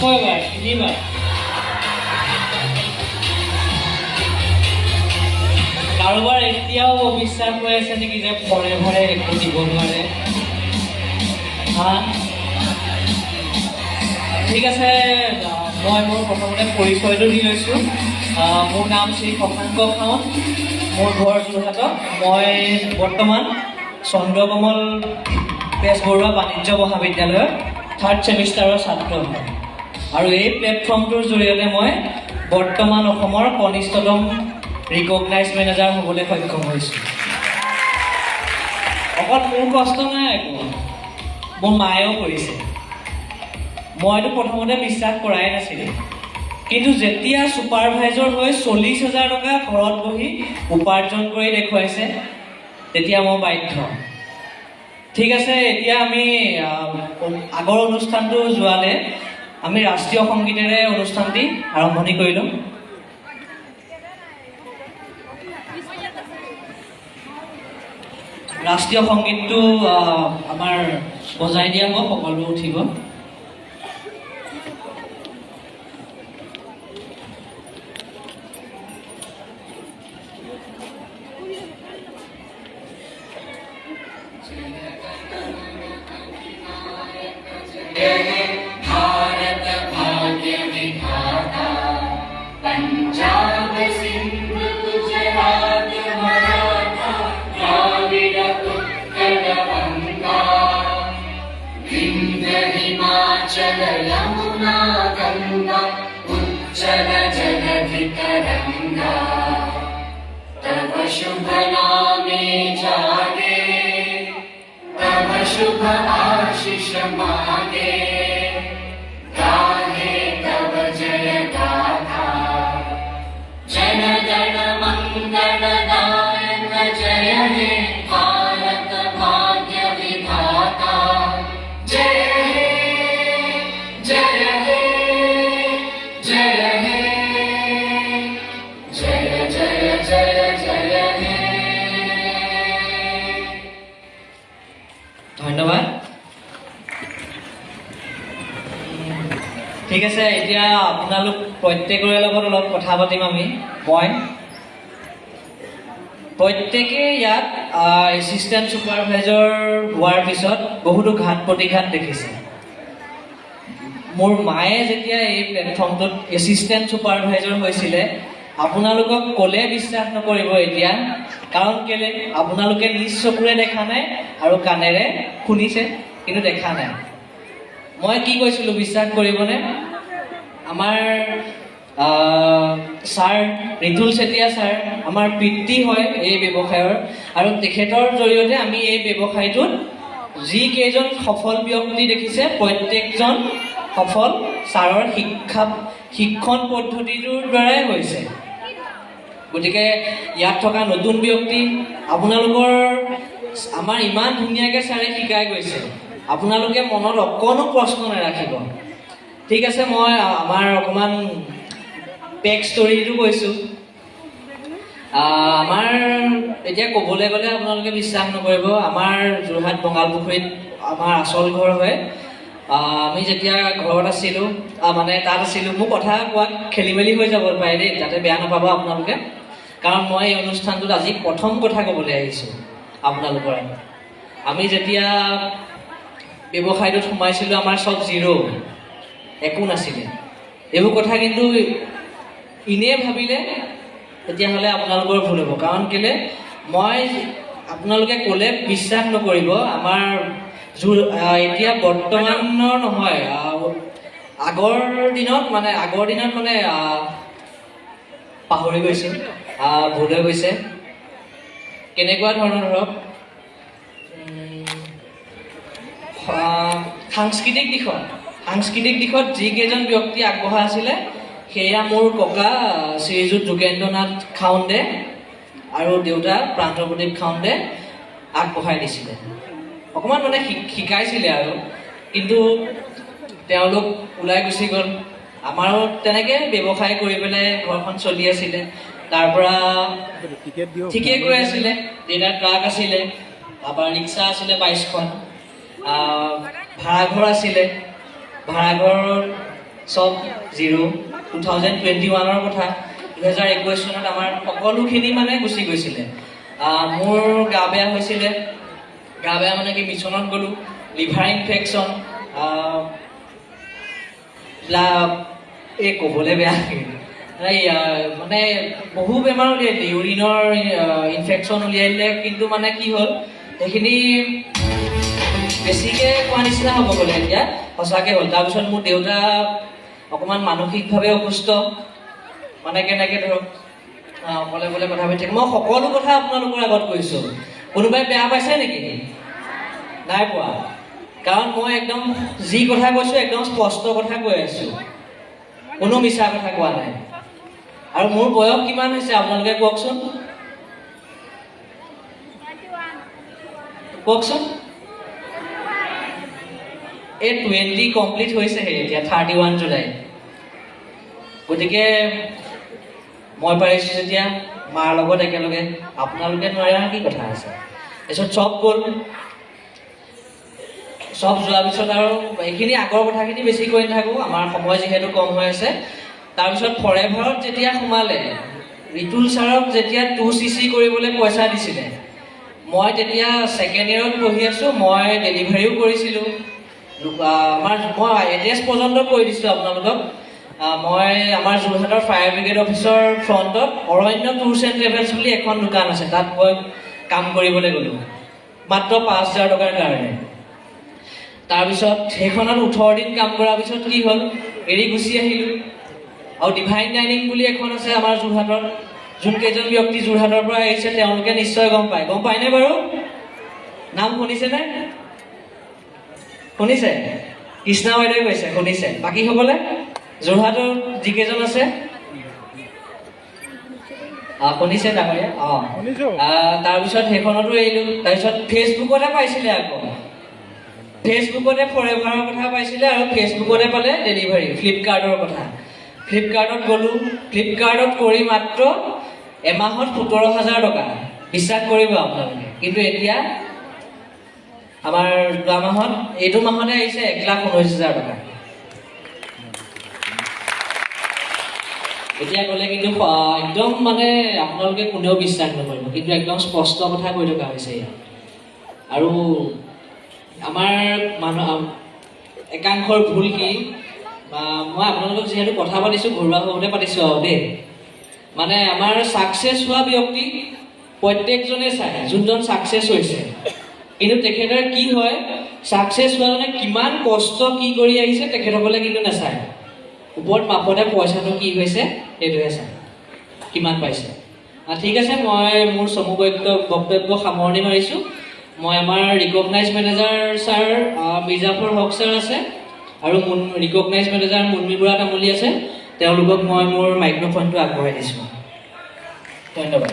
কয়বাৰ তিনিবাৰ কাৰোবাৰ এতিয়াও অবিশ্বাস হৈ আছে নেকি যে ফৰে ফৰে একো দিব নোৱাৰে হা ঠিক আছে মই মোৰ প্ৰথমতে পৰিচয়টো দি লৈছোঁ মোৰ নাম শ্ৰী শশাংক খাউণ্ড মোৰ ঘৰ যোৰহাটত মই বৰ্তমান চন্দ্ৰকমল বেজবৰুৱা বাণিজ্য মহাবিদ্যালয়ৰ 3rd ছেমিষ্টাৰৰ ছাত্ৰ হয় আৰু এই প্লেটফৰ্মটোৰ জৰিয়তে মই বৰ্তমান অসমৰ কনিষ্ঠতম ৰিকগনাইজ মেনেজাৰ হ'বলৈ সক্ষম হৈছোঁ অকল মোৰ কষ্ট নাই একো মোৰ মায়েও কৰিছে মইতো প্ৰথমতে বিশ্বাস কৰাই নাছিলোঁ কিন্তু যেতিয়া ছুপাৰভাইজৰ হৈ 40,000 টকা ঘৰত বহি উপাৰ্জন কৰি দেখুৱাইছে তেতিয়া মই বাধ্য ঠিক আছে এতিয়া আমি আগৰ অনুষ্ঠানটো যোৱালে আমি ৰাষ্ট্ৰীয় সংগীতেৰে অনুষ্ঠানটি আৰম্ভণি কৰি ল'ম ৰাষ্ট্ৰীয় সংগীতটো আমাৰ বজাই দিয়া হ'ব সকলো উঠিব भारत भाग्य विधाता पंजाब सिंध गुजरात मराठा द्राविड़ उत्कल गंगा विंध्य हिमाचल यमुना गंगा उच्चल जलधि तरंगा तव शुभ नामे जागे तव शुभ आशीष मागे गाहे तव जय गाथा जन गण मंगल दायक जय हे भारत भाग्य विधाता जय हे जय हे जय हे जय जय जय जय हे ধন্যবাদ ঠিক আছে এতিয়া আপোনালোক প্ৰত্যেকৰে লগত অলপ কথা পাতিম আমি মই প্ৰত্যেকে ইয়াত এছিষ্টেণ্ট ছুপাৰভাইজৰ হোৱাৰ পিছত বহুতো ঘাত প্ৰতিঘাত দেখিছে মোৰ মায়ে যেতিয়া এই প্লেটফৰ্মটোত এছিষ্টেণ্ট ছুপাৰভাইজৰ হৈছিলে আপোনালোকক ক'লে বিশ্বাস নকৰিব এতিয়া কাৰণ কেলে আপোনালোকে নিজ চকুৰে দেখা নাই আৰু কাণেৰে শুনিছে কিন্তু দেখা নাই মই কি কৈছিলোঁ বিশ্বাস কৰিবনে আমাৰ ছাৰ ৰিতুল চেতিয়া ছাৰ আমাৰ পিতৃ হয় এই ব্যৱসায়ৰ আৰু তেখেতৰ জৰিয়তে আমি এই ব্যৱসায়টোত যিকেইজন সফল ব্যক্তি দেখিছে প্ৰত্যেকজন সফল ছাৰৰ শিক্ষণ পদ্ধতিটোৰ দ্বাৰাই হৈছে গতিকে ইয়াত থকা নতুন ব্যক্তি আপোনালোকৰ আমাৰ ইমান ধুনীয়াকৈ ছাৰে শিকাই গৈছে আপোনালোকে মনত অকণো প্ৰশ্ন নাৰাখিব ঠিক আছে মই আমাৰ অকণমান বেক ষ্টৰিটো কৈছোঁ আমাৰ এতিয়া ক'বলৈ গ'লে আপোনালোকে বিশ্বাস নকৰিব আমাৰ যোৰহাট বঙালপুখুৰীত আমাৰ আচল ঘৰ হয় আমি যেতিয়া ঘৰত আছিলোঁ মানে তাত আছিলোঁ মোৰ কথা কোৱাত খেলি মেলি হৈ যাব পাৰে দেই যাতে বেয়া নাপাব আপোনালোকে কাৰণ মই এই অনুষ্ঠানটোত আজি প্ৰথম কথা ক'বলৈ আহিছোঁ আপোনালোকৰ আমি যেতিয়া ব্যৱসায়টোত সোমাইছিলোঁ আমাৰ চব জিৰ' একো নাছিলে এইবোৰ কথা কিন্তু এনেই ভাবিলে তেতিয়াহ'লে আপোনালোকৰ ভুল হ'ব কাৰণ কেলে মই আপোনালোকে ক'লে বিশ্বাস নকৰিব আমাৰ এতিয়া বৰ্তমানৰ নহয় আগৰ দিনত মানে পাহৰি গৈছোঁ ভুল হৈ গৈছে কেনেকুৱা ধৰণৰ ধৰক সাংস্কৃতিক দিশত যিকেইজন ব্যক্তি আগবঢ়া আছিলে সেয়া মোৰ ককা শ্ৰীযুত যোগেন্দ্ৰনাথ খাউণ্ডে আৰু দেউতা প্ৰান্তপ্ৰদীপ খাউণ্ডে আগবঢ়াই দিছিলে অকণমান মানে শিকাইছিলে আৰু কিন্তু তেওঁলোক ওলাই গুচি গ'ল আমাৰো তেনেকৈ ব্যৱসায় কৰি পেলাই ঘৰখন চলি আছিলে তাৰ পৰা ঠিকেই গৈ আছিলে দেউতাৰ ট্ৰাক আছিলে তাৰপৰা ৰিক্সা আছিলে 22খন ভাড়াঘৰ আছিলে ভাড়াঘৰত চব 2021ৰ কথা 2021 চনত আমাৰ সকলোখিনি মানে গুচি গৈছিলে মোৰ গা বেয়া হৈছিলে গা বেয়া মানে কি মিছনত গ'লো লিভাৰ ইনফেকশ্যন ক'বলৈ বেয়া মানে বহু বেমাৰ উলিয়াই দিলে ইউৰিনৰ ইনফেকশ্যন উলিয়াই দিলে কিন্তু মানে কি হ'ল সেইখিনি বেছিকৈ কোৱা নিচিনা হ'ব গ'লে এতিয়া সঁচাকৈ হ'ল তাৰপিছত মোৰ দেউতা অকণমান মানসিকভাৱে অসুস্থ মানে কেনেকৈ ধৰক অকলে অকলে কথা পাতি থাকে মই সকলো কথা আপোনালোকৰ আগত কৈছোঁ কোনোবাই বেয়া পাইছে নেকি নাই পোৱা কাৰণ মই একদম যি কথা কৈছোঁ একদম স্পষ্ট কথা কৈ আছোঁ কোনো মিছা কথা কোৱা নাই আৰু মোৰ বয়স কিমান হৈছে আপোনালোকে কওকচোন কওকচোন এই 20 কমপ্লিট হৈছেহে এতিয়া 31 জুলাই গতিকে মই পাৰিছোঁ যেতিয়া মাৰ লগত একেলগে আপোনালোকে নোৱাৰা কি কথা আছে তাৰপিছত চব গ'ল চব যোৱাৰ পিছত আৰু এইখিনি আগৰ কথাখিনি বেছি কৈ নাথাকোঁ আমাৰ সময় যিহেতু কম হৈ আছে তাৰপিছত ফৰেভাৰত যেতিয়া সোমালে ৰিতুল ছাৰক যেতিয়া 2cc কৰিবলৈ পইচা দিছিলে মই তেতিয়া ছেকেণ্ড ইয়েৰত পঢ়ি আছোঁ মই ডেলিভাৰীও কৰিছিলোঁ মই এড্ৰেছ পৰ্যন্ত কৈ দিছোঁ আপোনালোকক মই আমাৰ যোৰহাটৰ ফায়াৰ ব্ৰিগেড অফিচৰ ফ্ৰণ্টত অৰণ্য টুৰছ এণ্ড ট্ৰেভেলছ বুলি এখন দোকান আছে তাত মই কাম কৰিবলৈ গ'লোঁ মাত্ৰ 5,000 টকাৰ কাৰণে তাৰপিছত সেইখনত 18 দিন কাম কৰাৰ পিছত কি হ'ল এৰি গুচি আহিলোঁ আৰু ডিভাইন ডাইনিং বুলি এখন আছে আমাৰ যোৰহাটৰ যোনকেইজন ব্যক্তি যোৰহাটৰ পৰা আহিছে তেওঁলোকে নিশ্চয় গম পায়নে বাৰু নাম শুনিছেনে শুনিছে কৃষ্ণা বাইদেৱে কৈছে শুনিছে বাকীসকলে যোৰহাটৰ যিকেইজন আছে শুনিছে ডাঙৰীয়া তাৰপিছত সেইখনতো এৰিলোঁ তাৰপিছত ফেচবুকতে পাইছিলে আকৌ ফেচবুকতে ফৰেভাৰৰ কথা পাইছিলে আৰু ফেচবুকতে পালে ডেলিভাৰী ফ্লিপকাৰ্টৰ কথা ফ্লিপকাৰ্টত গ'লোঁ ফ্লিপকাৰ্টত কৰি মাত্ৰ এমাহত 17,000 টকা বিশ্বাস কৰিব আপোনালোকে কিন্তু এতিয়া আমাৰ যোৱা মাহত এইটো মাহতে আহিছে 1,19,000 টকা এতিয়া গ'লে কিন্তু একদম মানে আপোনালোকে কোনেও বিশ্বাস নকৰিব কিন্তু একদম স্পষ্ট কথা কৈ থকা হৈছে ইয়াত আৰু আমাৰ একাংশৰ ভুল কি মই আপোনালোকক যিহেতু কথা পাতিছোঁ ঘৰুৱাভাৱে পাতিছোঁ আৰু দেই মানে আমাৰ ছাকচেছ হোৱা ব্যক্তি প্ৰত্যেকজনে চায় যোনজন ছাকচেছ হৈছে কিন্তু তেখেতৰ কি হয় ছাকচেছ হোৱাজনে কিমান কষ্ট কি কৰি আহিছে তেখেতসকলে কিন্তু নাচায় ওপৰত মাপতে পইচাটো কি হৈছে সেইটোহে চায় কিমান পাইছে ঠিক আছে মই মোৰ চমু বক্তব্য সামৰণি মাৰিছোঁ মই আমাৰ ৰিকগনাইজ মেনেজাৰ ছাৰ মিৰ্জাফৰ হক ছাৰ আছে আৰু ৰিকগনাইজ মেনেজাৰ মুনমি বুঢ়া তামুলী আছে তেওঁলোকক মই মোৰ মাইক্ৰফোনটো আগবঢ়াই দিছোঁ ধন্যবাদ